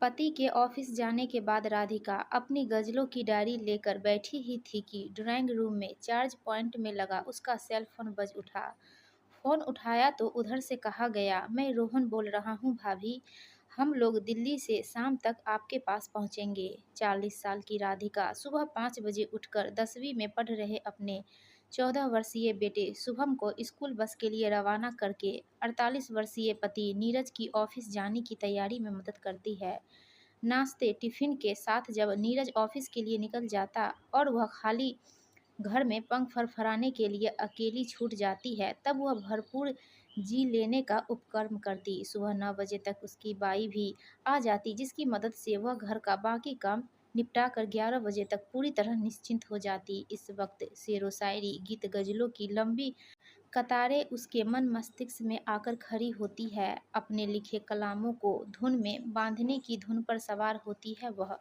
पति के ऑफिस जाने के बाद राधिका अपनी गज़लों की डायरी लेकर बैठी ही थी कि ड्राइंग रूम में चार्ज पॉइंट में लगा उसका सेल फोन बज उठा। फोन उठाया तो उधर से कहा गया, मैं रोहन बोल रहा हूँ भाभी, हम लोग दिल्ली से शाम तक आपके पास पहुँचेंगे। 40 साल की राधिका सुबह 5 बजे उठकर 10वीं में पढ़ रहे अपने 14 वर्षीय बेटे शुभम को स्कूल बस के लिए रवाना करके 48 वर्षीय पति नीरज की ऑफिस जाने की तैयारी में मदद करती है। नाश्ते टिफिन के साथ जब नीरज ऑफिस के लिए निकल जाता और वह खाली घर में पंख फरफराने के लिए अकेली छूट जाती है, तब वह भरपूर जी लेने का उपक्रम करती। सुबह 9 बजे तक उसकी बाई भी आ जाती, जिसकी मदद से वह घर का बाकी काम निपटाकर 11 बजे तक पूरी तरह निश्चिंत हो जाती। इस वक्त शेरो शायरी, गीत गज़लों की लंबी कतारें उसके मन मस्तिष्क में आकर खड़ी होती है। अपने लिखे कलामों को धुन में बांधने की धुन पर सवार होती है वह।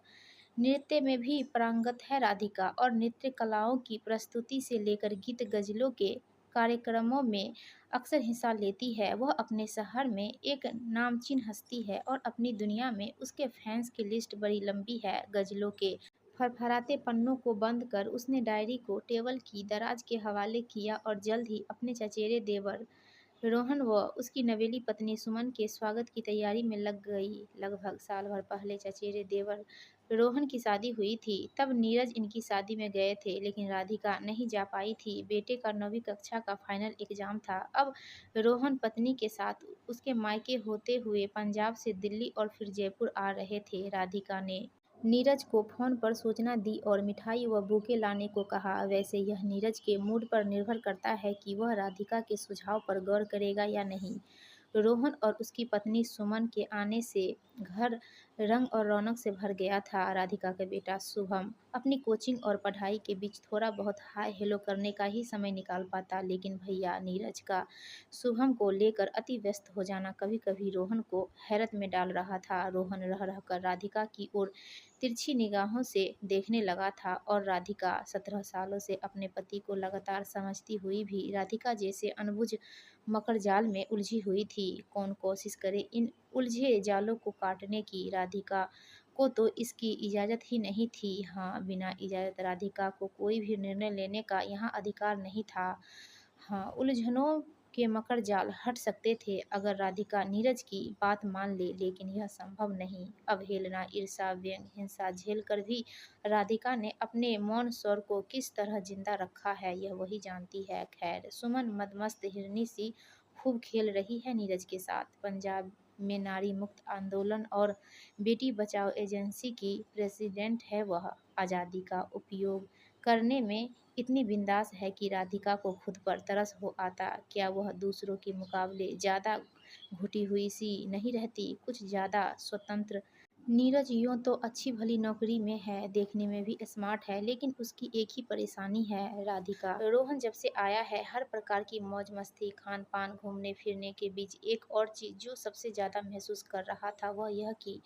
नृत्य में भी पारंगत है राधिका और नृत्य कलाओं की प्रस्तुति से लेकर गीत गज़लों के कार्यक्रमों में अक्सर हिस्सा लेती है। वह अपने शहर में एक नामचीन हस्ती है और अपनी दुनिया में उसके फैंस की लिस्ट बड़ी लंबी है। गज़लों के फरफराते पन्नों को बंद कर उसने डायरी को टेबल की दराज के हवाले किया और जल्द ही अपने चचेरे देवर रोहन व उसकी नवेली पत्नी सुमन के स्वागत की तैयारी में लग गई। लगभग साल भर पहले चचेरे देवर रोहन की शादी हुई थी। तब नीरज इनकी शादी में गए थे, लेकिन राधिका नहीं जा पाई थी। बेटे का 9वीं कक्षा का फाइनल एग्जाम था। अब रोहन पत्नी के साथ उसके मायके होते हुए पंजाब से दिल्ली और फिर जयपुर आ रहे थे। राधिका ने नीरज को फ़ोन पर सूचना दी और मिठाई व बुके लाने को कहा। वैसे यह नीरज के मूड पर निर्भर करता है कि वह राधिका के सुझाव पर गौर करेगा या नहीं। रोहन और उसकी पत्नी सुमन के आने से घर रंग और रौनक से भर गया था। राधिका का बेटा शुभम अपनी कोचिंग और पढ़ाई के बीच थोड़ा बहुत हाय हेलो करने का ही समय निकाल पाता, लेकिन भैया नीरज का शुभम को लेकर अति व्यस्त हो जाना कभी कभी रोहन को हैरत में डाल रहा था। रोहन रह रहकर राधिका की ओर तिरछी निगाहों से देखने लगा था और राधिका 17 सालों से अपने पति को लगातार समझती हुई भी राधिका जैसे अनबुझ मकर जाल में उलझी हुई थी। कौन कोशिश करे इन उलझे जालों को काटने की। राधिका को तो इसकी इजाज़त ही नहीं थी। हाँ, बिना इजाज़त राधिका को कोई भी निर्णय लेने का यहाँ अधिकार नहीं था। हाँ, उलझनों के मकर जाल हट सकते थे अगर राधिका नीरज की बात मान ले, लेकिन यह संभव नहीं। अवहेलना, ईर्ष्या, व्यंग, हिंसा झेल कर भी राधिका ने अपने मौन स्वर को किस तरह जिंदा रखा है, यह वही जानती है। खैर, सुमन मदमस्त हिरनी सी खूब खेल रही है नीरज के साथ। पंजाब में नारी मुक्त आंदोलन और बेटी बचाओ एजेंसी की प्रेसिडेंट है वह। आज़ादी का उपयोग करने में इतनी बिंदास है कि राधिका को खुद पर तरस हो आता। क्या वह दूसरों के मुकाबले ज़्यादा घुटी हुई सी नहीं रहती, कुछ ज़्यादा स्वतंत्र? नीरज यूँ तो अच्छी भली नौकरी में है, देखने में भी स्मार्ट है, लेकिन उसकी एक ही परेशानी है राधिका। रोहन जब से आया है हर प्रकार की मौज मस्ती, खान पान, घूमने फिरने के बीच एक और चीज़ जो सबसे ज़्यादा महसूस कर रहा था वह यह कि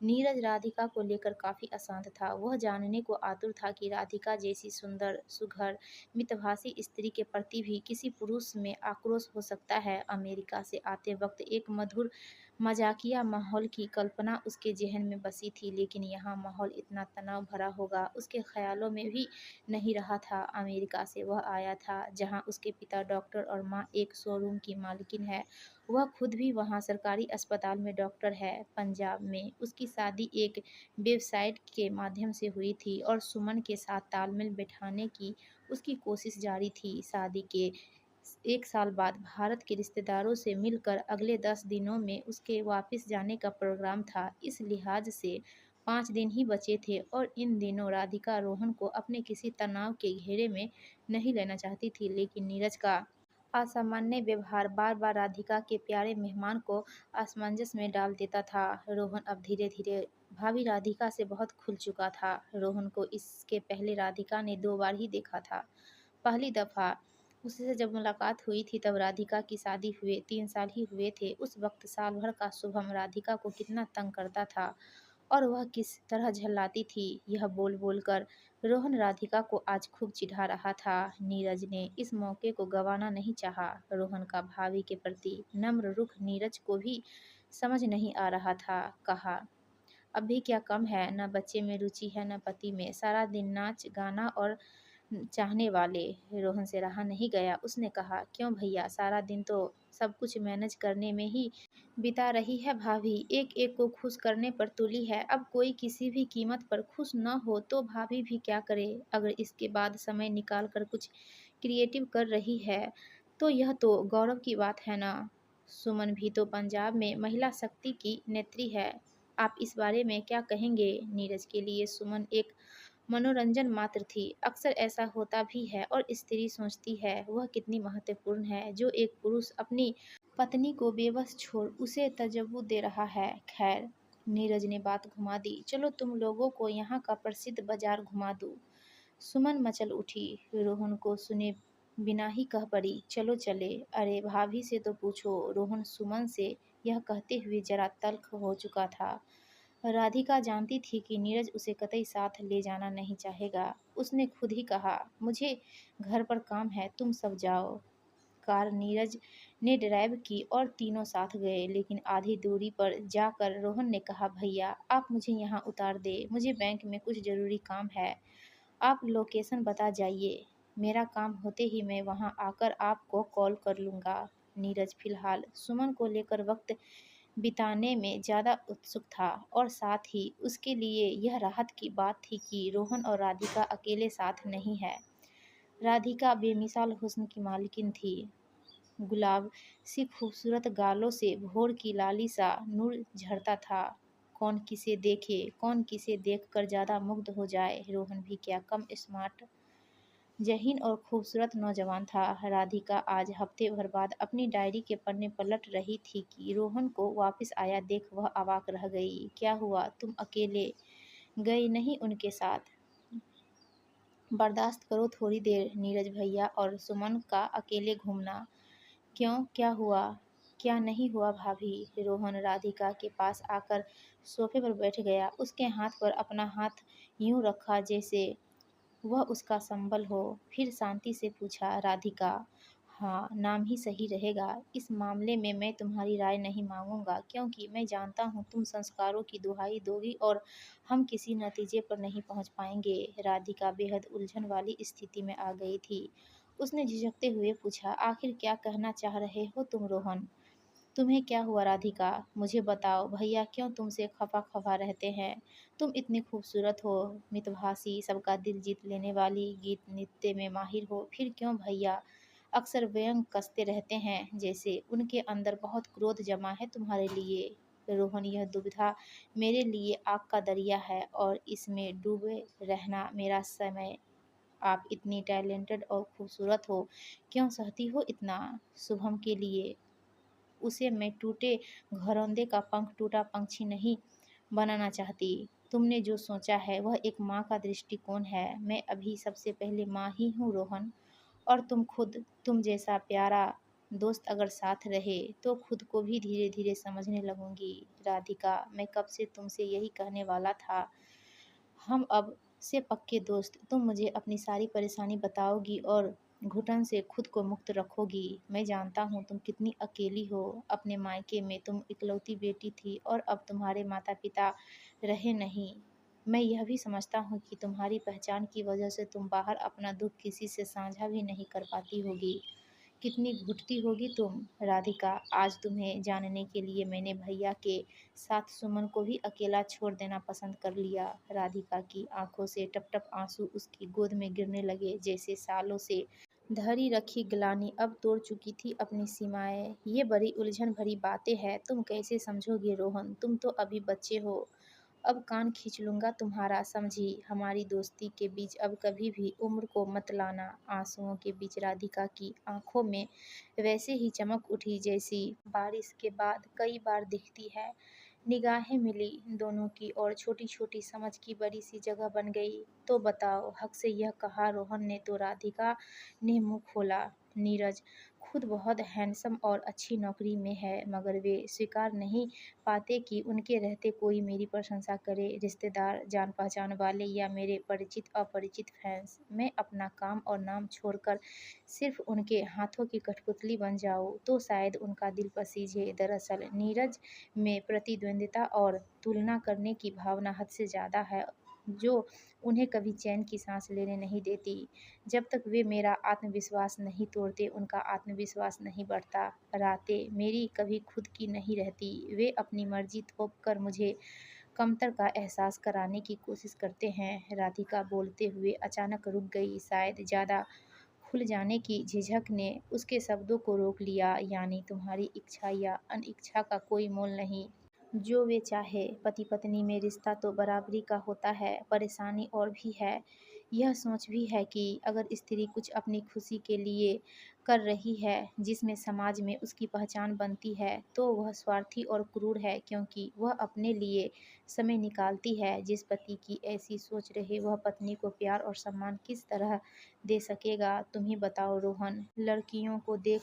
नीरज राधिका को लेकर काफ़ी अशांत था। वह जानने को आतुर था कि राधिका जैसी सुंदर, सुघड़, मितभाषी स्त्री के प्रति भी किसी पुरुष में आक्रोश हो सकता है। अमेरिका से आते वक्त एक मधुर मजाकिया माहौल की कल्पना उसके ज़हन में बसी थी, लेकिन यहाँ माहौल इतना तनाव भरा होगा उसके ख़्यालों में भी नहीं रहा था। अमेरिका से वह आया था जहाँ उसके पिता डॉक्टर और माँ एक शोरूम की मालकिन है। वह खुद भी वहाँ सरकारी अस्पताल में डॉक्टर है। पंजाब में उसकी शादी एक वेबसाइट के माध्यम से हुई थी और सुमन के साथ तालमेल बैठाने की उसकी कोशिश जारी थी। शादी के 1 साल बाद भारत के रिश्तेदारों से मिलकर अगले 10 दिनों में उसके वापस जाने का प्रोग्राम था। इस लिहाज से 5 दिन ही बचे थे और इन दिनों राधिका रोहन को अपने किसी तनाव के घेरे में नहीं लेना चाहती थी, लेकिन नीरज का असामान्य व्यवहार बार बार राधिका के प्यारे मेहमान को असमंजस में डाल देता था। रोहन अब धीरे धीरे भाभी राधिका से बहुत खुल चुका था। रोहन को इसके पहले राधिका ने 2 बार ही देखा था। पहली दफ़ा उससे जब मुलाकात हुई थी तब राधिका की शादी हुए 3 साल ही हुए थे। उस वक्त साल भर का शुभम राधिका को कितना तंग करता था और वह किस तरह झल्लाती थी, यह बोल बोल कर रोहन राधिका को आज खूब चिढ़ा रहा था। नीरज ने इस मौके को गंवाना नहीं चाहा। रोहन का भाभी के प्रति नम्र रुख नीरज को भी समझ नहीं आ रहा था। कहा, अभी क्या कम है, न बच्चे में रुचि है न पति में, सारा दिन नाच गाना और चाहने वाले। रोहन से रहा नहीं गया, उसने कहा, क्यों भैया, सारा दिन तो सब कुछ मैनेज करने में ही बिता रही है भाभी, एक एक को खुश करने पर तुली है। अब कोई किसी भी कीमत पर खुश न हो तो भाभी भी क्या करे। अगर इसके बाद समय निकाल कर कुछ क्रिएटिव कर रही है तो यह तो गौरव की बात है ना। सुमन भी तो पंजाब में महिला शक्ति की नेत्री है, आप इस बारे में क्या कहेंगे। नीरज के लिए सुमन एक मनोरंजन मात्र थी। अक्सर ऐसा होता भी है और स्त्री सोचती है वह कितनी महत्वपूर्ण है जो एक पुरुष अपनी पत्नी को बेबस छोड़ उसे तजव्वुर दे रहा है। खैर, नीरज ने बात घुमा दी, चलो तुम लोगों को यहाँ का प्रसिद्ध बाजार घुमा दूँ। सुमन मचल उठी, रोहन को सुने बिना ही कह पड़ी, चलो चले। अरे भाभी से तो पूछो। रोहन सुमन से यह कहते हुए जरा तल्ख हो चुका था। राधिका जानती थी कि नीरज उसे कतई साथ ले जाना नहीं चाहेगा। उसने खुद ही कहा, मुझे घर पर काम है, तुम सब जाओ। कार नीरज ने ड्राइव की और तीनों साथ गए, लेकिन आधी दूरी पर जाकर रोहन ने कहा, भैया आप मुझे यहाँ उतार दे, मुझे बैंक में कुछ ज़रूरी काम है, आप लोकेशन बता जाइए, मेरा काम होते ही मैं वहाँ आकर आपको कॉल कर लूँगा। नीरज फिलहाल सुमन को लेकर वक्त बिताने में ज़्यादा उत्सुक था और साथ ही उसके लिए यह राहत की बात थी कि रोहन और राधिका अकेले साथ नहीं है। राधिका बेमिसाल हुस्न की मालकिन थी, गुलाब सी खूबसूरत गालों से भोर की लाली सा नूर झरता था। कौन किसे देखे, कौन किसे देखकर ज़्यादा मुग्ध हो जाए। रोहन भी क्या कम स्मार्ट, ज़हीन और खूबसूरत नौजवान था। राधिका आज हफ्ते भर बाद अपनी डायरी के पन्ने पलट रही थी कि रोहन को वापस आया देख वह अवाक रह गई। क्या हुआ, तुम अकेले गए नहीं उनके साथ? बर्दाश्त करो थोड़ी देर। नीरज भैया और सुमन का अकेले घूमना। क्यों, क्या हुआ? क्या नहीं हुआ भाभी? रोहन राधिका के पास आकर सोफे पर बैठ गया, उसके हाथ पर अपना हाथ यूं रखा जैसे वह उसका संबल हो। फिर शांति से पूछा, राधिका, हाँ नाम ही सही रहेगा। इस मामले में मैं तुम्हारी राय नहीं मांगूंगा क्योंकि मैं जानता हूँ तुम संस्कारों की दुहाई दोगी और हम किसी नतीजे पर नहीं पहुँच पाएंगे। राधिका बेहद उलझन वाली स्थिति में आ गई थी। उसने झिझकते हुए पूछा, आखिर क्या कहना चाह रहे हो तुम रोहन? तुम्हें क्या हुआ राधिका, मुझे बताओ। भैया क्यों तुमसे खफा खफा रहते हैं? तुम इतनी खूबसूरत हो, मितभाषी, सबका दिल जीत लेने वाली, गीत नृत्य में माहिर हो, फिर क्यों भैया अक्सर व्यंग कसते रहते हैं जैसे उनके अंदर बहुत क्रोध जमा है तुम्हारे लिए। रोहन, यह दुविधा मेरे लिए आग का दरिया है और इसमें डूबे रहना मेरा समय। आप इतनी टैलेंटेड और खूबसूरत हो, क्यों सहती हो इतना? शुभम के लिए उसे मैं टूटे घरौंदे का पंख टूटा पंछी नहीं बनाना चाहती। तुमने जो सोचा है वह एक माँ का दृष्टिकोण है। मैं अभी सबसे पहले माँ ही हूँ रोहन। और तुम खुद, तुम जैसा प्यारा दोस्त अगर साथ रहे तो खुद को भी धीरे धीरे समझने लगूंगी। राधिका, मैं कब से तुमसे यही कहने वाला था, हम अब से पक्के दोस्त। तुम मुझे अपनी सारी परेशानी बताओगी और घुटन से खुद को मुक्त रखोगी। मैं जानता हूँ तुम कितनी अकेली हो। अपने मायके में तुम इकलौती बेटी थी और अब तुम्हारे माता पिता रहे नहीं। मैं यह भी समझता हूँ कि तुम्हारी पहचान की वजह से तुम बाहर अपना दुख किसी से साझा भी नहीं कर पाती होगी। कितनी घुटती होगी तुम। राधिका, आज तुम्हें जानने के लिए मैंने भैया के साथ सुमन को भी अकेला छोड़ देना पसंद कर लिया। राधिका की आंखों से टप टप आंसू उसकी गोद में गिरने लगे, जैसे सालों से धरी रखी ग्लानि अब तोड़ चुकी थी अपनी सीमाएं। ये बड़ी उलझन भरी बातें हैं, तुम कैसे समझोगे रोहन, तुम तो अभी बच्चे हो। अब कान खींच लूंगा तुम्हारा, समझी? हमारी दोस्ती के बीच अब कभी भी उम्र को मत लाना। आंसुओं के बीच राधिका की आंखों में वैसे ही चमक उठी जैसी बारिश के बाद कई बार दिखती है। निगाहें मिली दोनों की और छोटी छोटी समझ की बड़ी सी जगह बन गई। तो बताओ, हक से यह कहा रोहन ने तो राधिका ने मुंह खोला। नीरज, खुद बहुत हैंडसम और अच्छी नौकरी में है, मगर वे स्वीकार नहीं पाते कि उनके रहते कोई मेरी प्रशंसा करे, रिश्तेदार, जान-पहचान वाले या मेरे परिचित-अपरिचित फैंस। मैं अपना काम और नाम छोड़कर सिर्फ उनके हाथों की कठपुतली बन जाऊँ, तो शायद उनका दिल पसीजे। दरअसल नीरज में प्रतिद्वंद्विता और तुलना करने की भावना हद से ज़्यादा है, जो उन्हें कभी चैन की सांस लेने नहीं देती। जब तक वे मेरा आत्मविश्वास नहीं तोड़ते, उनका आत्मविश्वास नहीं बढ़ता। रातें मेरी कभी खुद की नहीं रहती। वे अपनी मर्जी थोप कर मुझे कमतर का एहसास कराने की कोशिश करते हैं। राधिका बोलते हुए अचानक रुक गई। शायद ज़्यादा खुल जाने की झिझक ने उसके शब्दों को रोक लिया। यानी तुम्हारी इच्छा या अनिच्छा का कोई मोल नहीं। जो वे चाहे। पति पत्नी में रिश्ता तो बराबरी का होता है। परेशानी और भी है। यह सोच भी है कि अगर स्त्री कुछ अपनी खुशी के लिए कर रही है, जिसमें समाज में उसकी पहचान बनती है, तो वह स्वार्थी और क्रूर है, क्योंकि वह अपने लिए समय निकालती है। जिस पति की ऐसी सोच रहे, वह पत्नी को प्यार और सम्मान किस तरह दे सकेगा? तुम ही बताओ रोहन। लड़कियों को देख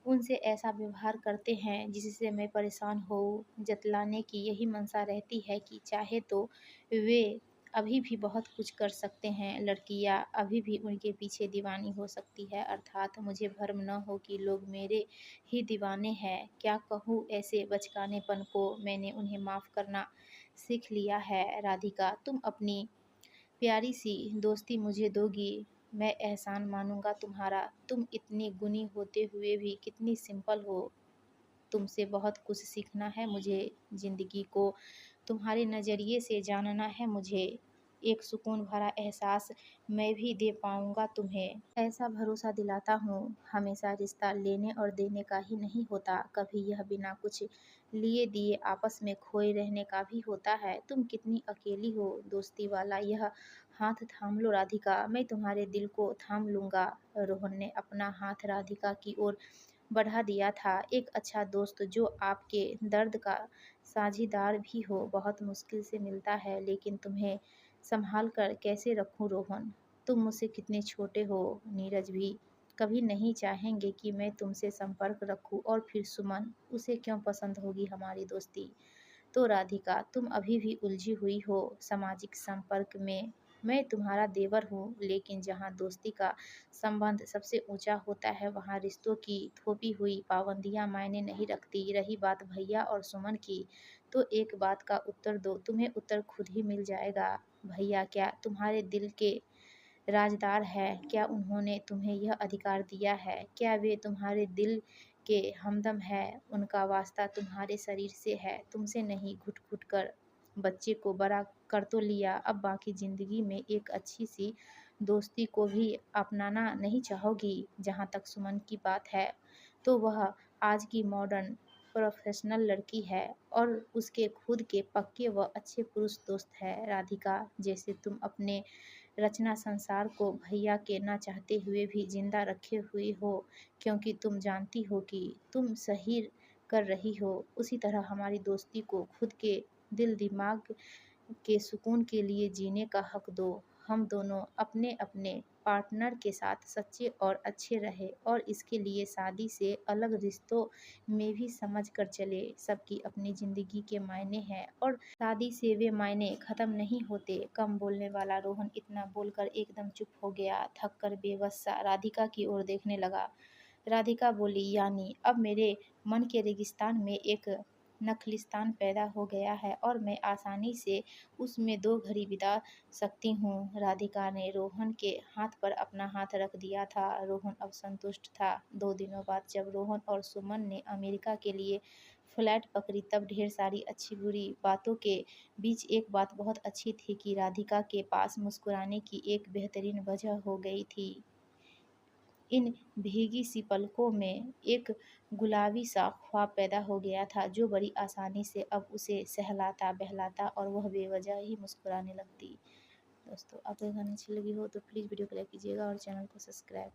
उनसे ऐसा व्यवहार करते हैं जिससे मैं परेशान हूँ। जतलाने की यही मंशा रहती है कि चाहे तो वे अभी भी बहुत कुछ कर सकते हैं। लड़कियाँ अभी भी उनके पीछे दीवानी हो सकती है। अर्थात मुझे भ्रम न हो कि लोग मेरे ही दीवाने हैं। क्या कहूँ ऐसे बचकानेपन को? मैंने उन्हें माफ़ करना सीख लिया है। राधिका, तुम अपनी प्यारी सी दोस्ती मुझे दोगी, मैं एहसान मानूंगा तुम्हारा। तुम इतनी गुणी होते हुए भी कितनी सिंपल हो। तुमसे बहुत कुछ सीखना है मुझे। ज़िंदगी को तुम्हारे नज़रिए से जानना है मुझे। एक सुकून भरा एहसास मैं भी दे पाऊँगा तुम्हें। ऐसा भरोसा दिलाता हूँ। हमेशा रिश्ता लेने और देने का ही नहीं होता, कभी यह बिना कुछ लिए दिए आपस में खोए रहने का भी होता है। तुम कितनी अकेली हो। दोस्ती वाला यह हाथ थाम लो राधिका, मैं तुम्हारे दिल को थाम लूँगा। रोहन ने अपना हाथ राधिका की ओर बढ़ा दिया था। एक अच्छा दोस्त जो आपके दर्द का साझीदार भी हो बहुत मुश्किल से मिलता है। लेकिन तुम्हें संभाल कर कैसे रखूं रोहन? तुम मुझसे कितने छोटे हो। नीरज भी कभी नहीं चाहेंगे कि मैं तुमसे संपर्क रखूं। और फिर सुमन, उसे क्यों पसंद होगी हमारी दोस्ती? तो राधिका, तुम अभी भी उलझी हुई हो सामाजिक संपर्क में। मैं तुम्हारा देवर हूँ, लेकिन जहाँ दोस्ती का संबंध सबसे ऊंचा होता है, वहाँ रिश्तों की थोपी हुई पाबंदियाँ मायने नहीं रखती। रही बात भैया और सुमन की, तो एक बात का उत्तर दो, तुम्हें उत्तर खुद ही मिल जाएगा। भैया क्या तुम्हारे दिल के राजदार है? क्या उन्होंने तुम्हें यह अधिकार दिया है? क्या वे तुम्हारे दिल के हमदम है? उनका वास्ता तुम्हारे शरीर से है, तुमसे नहीं। घुट-घुट कर बच्चे को बड़ा कर तो लिया, अब बाकी ज़िंदगी में एक अच्छी सी दोस्ती को भी अपनाना नहीं चाहोगी? जहाँ तक सुमन की बात है, तो वह आज की मॉडर्न प्रोफेशनल लड़की है और उसके खुद के पक्के व अच्छे पुरुष दोस्त है। राधिका, जैसे तुम अपने रचना संसार को भैया के ना चाहते हुए भी जिंदा रखे हुए हो, क्योंकि तुम जानती हो कि तुम सही कर रही हो, उसी तरह हमारी दोस्ती को खुद के दिल दिमाग के सुकून के लिए जीने का हक दो। हम दोनों अपने अपने पार्टनर के साथ सच्चे और अच्छे रहे, और इसके लिए शादी से अलग रिश्तों में भी समझ कर चले। सबकी अपनी ज़िंदगी के मायने हैं और शादी से वे मायने ख़त्म नहीं होते। कम बोलने वाला रोहन इतना बोलकर एकदम चुप हो गया। थक कर बेबस सा राधिका की ओर देखने लगा। राधिका बोली, यानी अब मेरे मन के रेगिस्तान में एक नखलिस्तान पैदा हो गया है और मैं आसानी से उसमें 2 घड़ी बिता सकती हूँ। राधिका ने रोहन के हाथ पर अपना हाथ रख दिया था। रोहन अब संतुष्ट था। 2 दिनों बाद जब रोहन और सुमन ने अमेरिका के लिए फ्लाइट पकड़ी, तब ढेर सारी अच्छी बुरी बातों के बीच एक बात बहुत अच्छी थी कि राधिका के पास मुस्कुराने की एक बेहतरीन वजह हो गई थी। इन भीगी सी पलकों में एक गुलाबी सा ख्वाब पैदा हो गया था, जो बड़ी आसानी से अब उसे सहलाता बहलाता और वह बेवजह ही मुस्कुराने लगती। दोस्तों, आपको ये गाना अच्छी लगी हो तो प्लीज़ वीडियो को लाइक कीजिएगा और चैनल को सब्सक्राइब